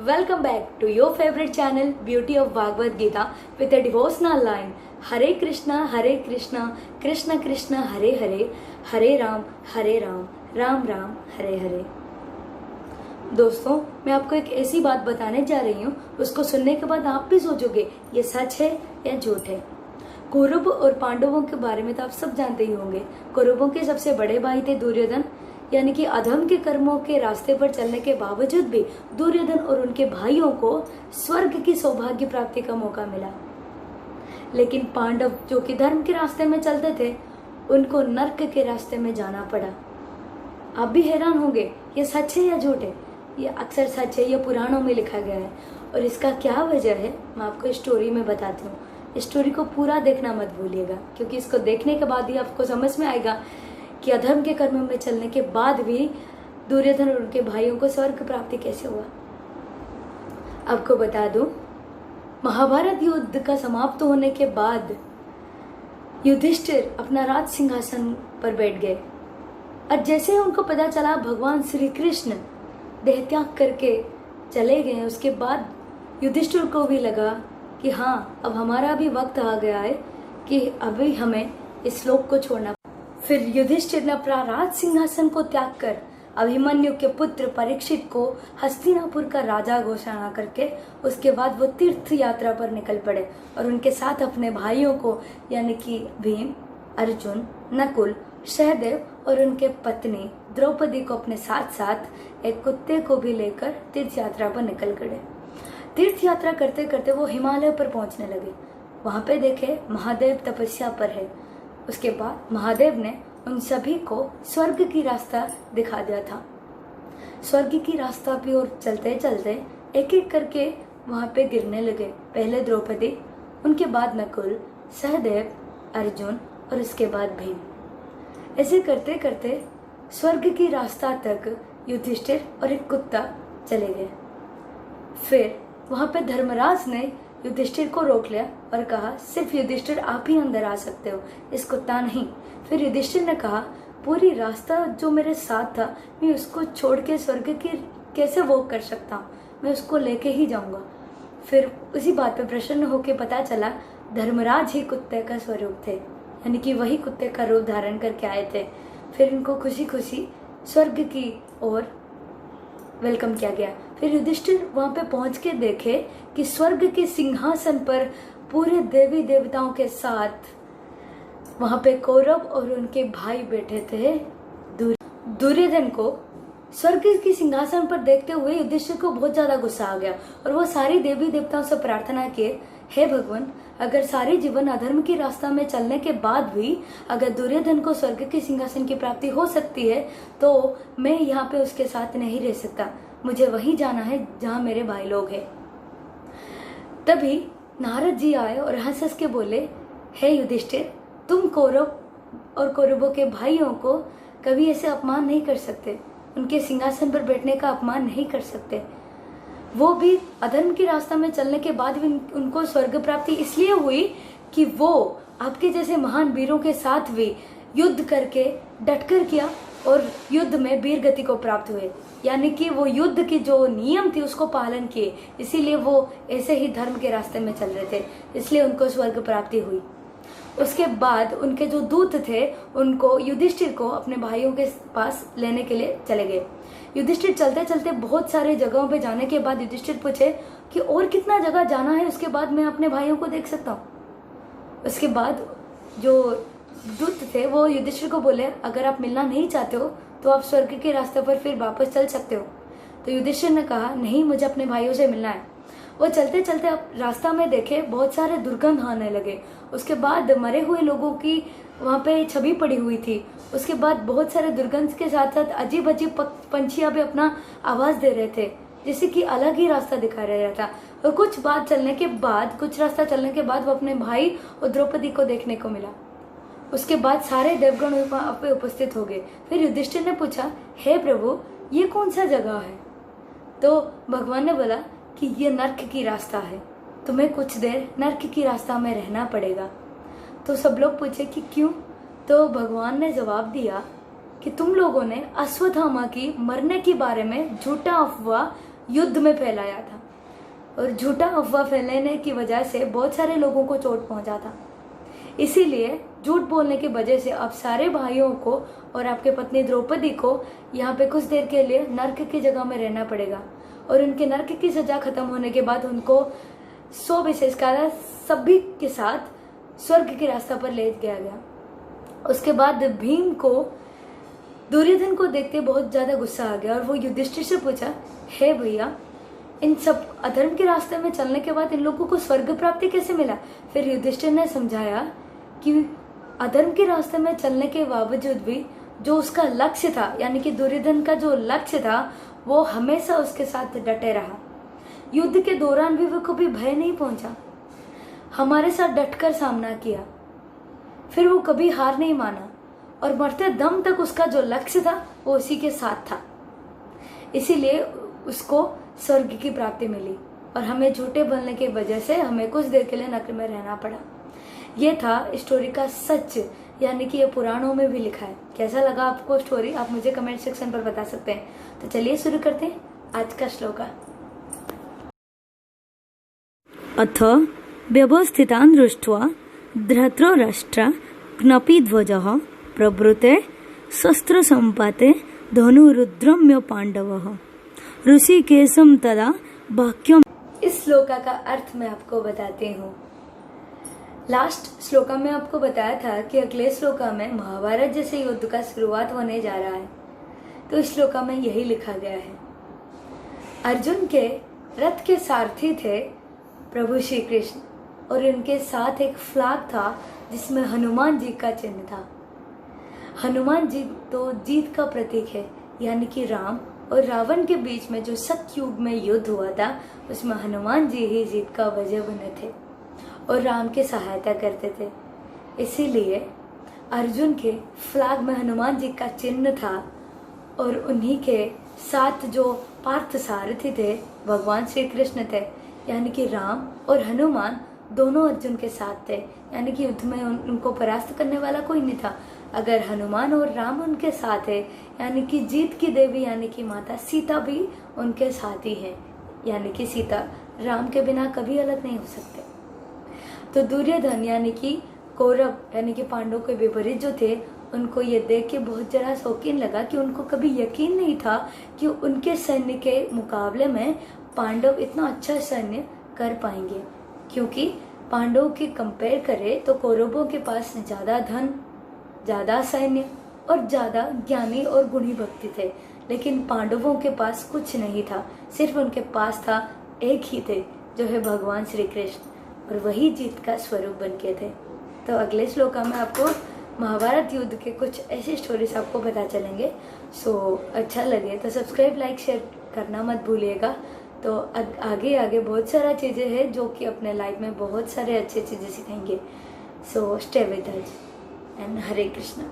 Welcome back to your favorite channel, Beauty of Bhagavad Gita, with a devotional line: Hare Krishna, Krishna Krishna, Hare Hare, Hare Ram, Ram Ram, Hare Hare। दोस्तों, मैं आपको एक ऐसी बात बताने जा रही हूँ, उसको सुनने के बाद आप भी सोचोगे ये सच है या झूठ है। कौरव और पांडवों के बारे में तो आप सब जानते ही होंगे। कौरवों के सबसे बड़े भाई थे दुर्योधन, यानी कि अधम के कर्मों के रास्ते पर चलने के बावजूद भी दुर्योधन और उनके भाइयों को स्वर्ग की सौभाग्य प्राप्ति का मौका मिला। लेकिन पांडव जो कि धर्म के रास्ते में चलते थे, उनको नर्क के रास्ते में जाना पड़ा। आप भी हैरान होंगे ये सच है या झूठ है। ये अक्सर सच है, ये पुराणों में लिखा गया है। और इसका क्या वजह है मैं आपको स्टोरी में बताती हूँ। स्टोरी को पूरा देखना मत भूलिएगा, क्योंकि इसको देखने के बाद ही आपको समझ में आएगा कि अधर्म के कर्म में चलने के बाद भी दुर्योधन और उनके भाइयों को स्वर्ग प्राप्ति कैसे हुआ। आपको बता दूं, महाभारत युद्ध का समाप्त होने के बाद युधिष्ठिर अपना राज सिंहासन पर बैठ गए। और जैसे ही उनको पता चला भगवान श्री कृष्ण देह त्याग करके चले गए, उसके बाद युधिष्ठिर को भी लगा कि हाँ, अब हमारा भी वक्त आ गया है कि अभी हमें इस लोक को छोड़ना। फिर युधिष्ठिर ने अपना राज सिंहासन को त्याग कर अभिमन्यु के पुत्र परीक्षित को हस्तिनापुर का राजा घोषणा करके उसके बाद वो तीर्थ यात्रा पर निकल पड़े और उनके साथ अपने भाइयों को, यानी कि भीम, अर्जुन, नकुल, सहदेव और उनके पत्नी द्रौपदी को अपने साथ साथ एक कुत्ते को भी लेकर तीर्थ यात्रा पर निकल गए। तीर्थ यात्रा करते करते वो हिमालय पर पहुंचने लगे। वहां पे देखे महादेव तपस्या पर है। उसके बाद महादेव ने उन सभी को स्वर्ग की रास्ता दिखा दिया था। स्वर्ग की रास्ता पे और चलते चलते एक एक करके वहां पे गिरने लगे। पहले द्रौपदी, उनके बाद नकुल, सहदेव, अर्जुन और उसके बाद भीम। ऐसे करते करते स्वर्ग की रास्ता तक युधिष्ठिर और एक कुत्ता चले गए। फिर वहां पे धर्मराज ने युधिष्ठिर को रोक लिया और कहा, सिर्फ युधिष्ठिर आप ही अंदर आ सकते हो, इस कुत्ता नहीं। फिर युधिष्ठिर ने कहा, पूरी रास्ता जो मेरे साथ था, मैं उसको छोड़ के स्वर्ग की कैसे वॉक कर सकता हूँ, मैं उसको लेके ही जाऊंगा। फिर उसी बात पे प्रसन्न होकर पता चला धर्मराज ही कुत्ते का स्वरूप थे, यानी कि वही कुत्ते का रूप धारण करके आए थे। फिर इनको खुशी खुशी स्वर्ग की ओर वेलकम किया गया। फिर युधिष्ठिर वहां पे पहुंच के देखे कि स्वर्ग के सिंहासन पर पूरे देवी देवताओं के साथ वहां पे कौरव और उनके भाई बैठे थे। दुर्योधन को स्वर्ग के सिंहासन पर देखते हुए युधिष्ठिर को बहुत ज्यादा गुस्सा आ गया और वो सारी देवी देवताओं से प्रार्थना किए, हे भगवान, अगर सारे जीवन अधर्म की रास्ता में चलने के बाद भी अगर दुर्योधन को स्वर्ग के सिंहासन की प्राप्ति हो सकती है, तो मैं यहाँ पे उसके साथ नहीं रह सकता। मुझे वहीं जाना है जहाँ मेरे भाई लोग हैं। तभी नारद जी आए और हंस हंस के बोले, हे युधिष्ठिर, तुम कौरव और कौरवों के भाइयों को कभी ऐसे अपमान नहीं कर सकते, उनके सिंहासन पर बैठने का अपमान नहीं कर सकते। वो भी अधर्म के रास्ता में चलने के बाद भी उनको स्वर्ग प्राप्ति इसलिए हुई कि वो आपके जैसे महान वीरों के साथ भी युद्ध करके डटकर किया और युद्ध में वीर गति को प्राप्त हुए, यानी कि वो युद्ध की जो नियम थी उसको पालन किए, इसीलिए वो ऐसे ही धर्म के रास्ते में चल रहे थे, इसलिए उनको स्वर्ग प्राप्ति हुई। उसके बाद उनके जो दूत थे उनको युधिष्ठिर को अपने भाइयों के पास लेने के लिए चले गए। युधिष्ठिर चलते चलते बहुत सारे जगहों पे जाने के बाद युधिष्ठिर पूछे कि और कितना जगह जाना है, उसके बाद मैं अपने भाइयों को देख सकता हूँ। उसके बाद जो दूत थे वो युधिष्ठिर को बोले, अगर आप मिलना नहीं चाहते हो तो आप स्वर्ग के रास्ते पर फिर वापस चल सकते हो। तो युधिष्ठिर ने कहा, नहीं, मुझे अपने भाइयों से मिलना है। वो चलते चलते रास्ता में देखे बहुत सारे दुर्गंध आने लगे। उसके बाद मरे हुए लोगों की वहां पे छवि पड़ी हुई थी। उसके बाद बहुत सारे दुर्गंध के साथ साथ अजीब अजीब पंछियां भी अपना आवाज दे रहे थे, जैसे कि अलग ही रास्ता दिखा रहा था। और कुछ रास्ता चलने के बाद वो अपने भाई और द्रौपदी को देखने को मिला। उसके बाद सारे देवगण वहां पे उपस्थित हो गए। फिर युधिष्ठिर ने पूछा, हे प्रभु, ये कौन सा जगह है? तो भगवान ने बोला कि ये नर्क की रास्ता है, तुम्हें कुछ देर नर्क की रास्ता में रहना पड़ेगा। तो सब लोग पूछे कि क्यों? तो भगवान ने जवाब दिया कि तुम लोगों ने अश्वत्थामा की मरने के बारे में झूठा अफवाह युद्ध में फैलाया था और झूठा अफवाह फैलाने की वजह से बहुत सारे लोगों को चोट पहुंचा था। इसीलिए झूठ बोलने की वजह से अब सारे भाइयों को और आपके पत्नी द्रौपदी को यहाँ पे कुछ देर के लिए नर्क की जगह में रहना पड़ेगा और उनके नर्क की सजा खत्म होने के बाद उनको 100 विशेषकर सभी के साथ स्वर्ग के रास्ता पर ले गया गया। उसके बाद भीम को दुर्योधन को देखते बहुत ज्यादा गुस्सा आ गया और वो युधिष्ठिर से पूछा, हे भैया, इन सब अधर्म के रास्ते में चलने के बाद इन लोगों को स्वर्ग प्राप्ति कैसे मिला? फिर युधिष्ठिर ने समझाया कि अधर्म के रास्ते में चलने के बावजूद भी जो उसका लक्ष्य था, यानी कि दुर्योधन का जो लक्ष्य था, वो हमेशा उसके साथ डटे रहा। युद्ध के दौरान भी वो कभी भय नहीं पहुंचा, हमारे साथ डटकर सामना किया। फिर वो कभी हार नहीं माना और मरते दम तक उसका जो लक्ष्य था वो उसी के साथ था। इसीलिए उसको स्वर्ग की प्राप्ति मिली और हमें झूठे बोलने की वजह से हमें कुछ देर के लिए नरक में रहना पड़ा। ये था स्टोरी का सच, यानी कि ये पुराणों में भी लिखा है। कैसा लगा आपको स्टोरी, आप मुझे कमेंट सेक्शन पर बता सकते हैं। तो चलिए शुरू करते हैं आज का श्लोका। अथ व्यवस्थितान् दृष्ट्वा धृतराष्ट्र कपिध्वजः प्रवृते शस्त्र संपाते धनुरुद्रम्य पांडवः ऋषिकेशं तदा वाक्यम। इस श्लोका का अर्थ मैं आपको बताती हूँ। लास्ट श्लोका में आपको बताया था कि अगले श्लोका में महाभारत जैसे युद्ध का शुरुआत होने जा रहा है, तो इस श्लोका में यही लिखा गया है। अर्जुन के रथ के सारथी थे प्रभु श्री कृष्ण और उनके साथ एक फ्लैग था जिसमें हनुमान जी का चिन्ह था। हनुमान जी तो जीत का प्रतीक है, यानी कि राम और रावण के बीच में जो सतयुग में युद्ध हुआ था उसमें हनुमान जी ही जीत का वजह बने थे और राम की सहायता करते थे। इसीलिए अर्जुन के फ्लैग में हनुमान जी का चिन्ह था और उन्हीं के साथ जो पार्थ सारथी थे भगवान श्री कृष्ण थे, यानी कि राम और हनुमान दोनों अर्जुन के साथ थे। यानी कि युद्ध में उनको परास्त करने वाला कोई नहीं था। अगर हनुमान और राम उनके साथ है, यानी कि जीत की देवी यानी कि माता सीता भी उनके साथ ही है, यानी कि सीता राम के बिना कभी अलग नहीं हो सकते। तो दुर्योधन यानी कि कौरव यानी कि पांडव के विपरीत जो थे, उनको ये देख के बहुत जरा शौकीन लगा कि उनको कभी यकीन नहीं था कि उनके सैन्य के मुकाबले में पांडव इतना अच्छा सैन्य कर पाएंगे, क्योंकि पांडवों के कंपेयर करें तो कौरवों के पास ज्यादा धन, ज्यादा सैन्य और ज्यादा ज्ञानी और गुणी भक्ति थे, लेकिन पांडवों के पास कुछ नहीं था। सिर्फ उनके पास था एक ही थे, जो है भगवान श्री कृष्ण, और वही जीत का स्वरूप बन के थे। तो अगले श्लोका में आपको महाभारत युद्ध के कुछ ऐसी स्टोरीज आपको पता चलेंगे। सो अच्छा लगे तो सब्सक्राइब, लाइक, शेयर करना मत भूलिएगा। तो आगे आगे बहुत सारा चीज़ें हैं जो कि अपने लाइफ में बहुत सारे अच्छे चीज़ें सिखाएंगे। So stay with us and Hare Krishna.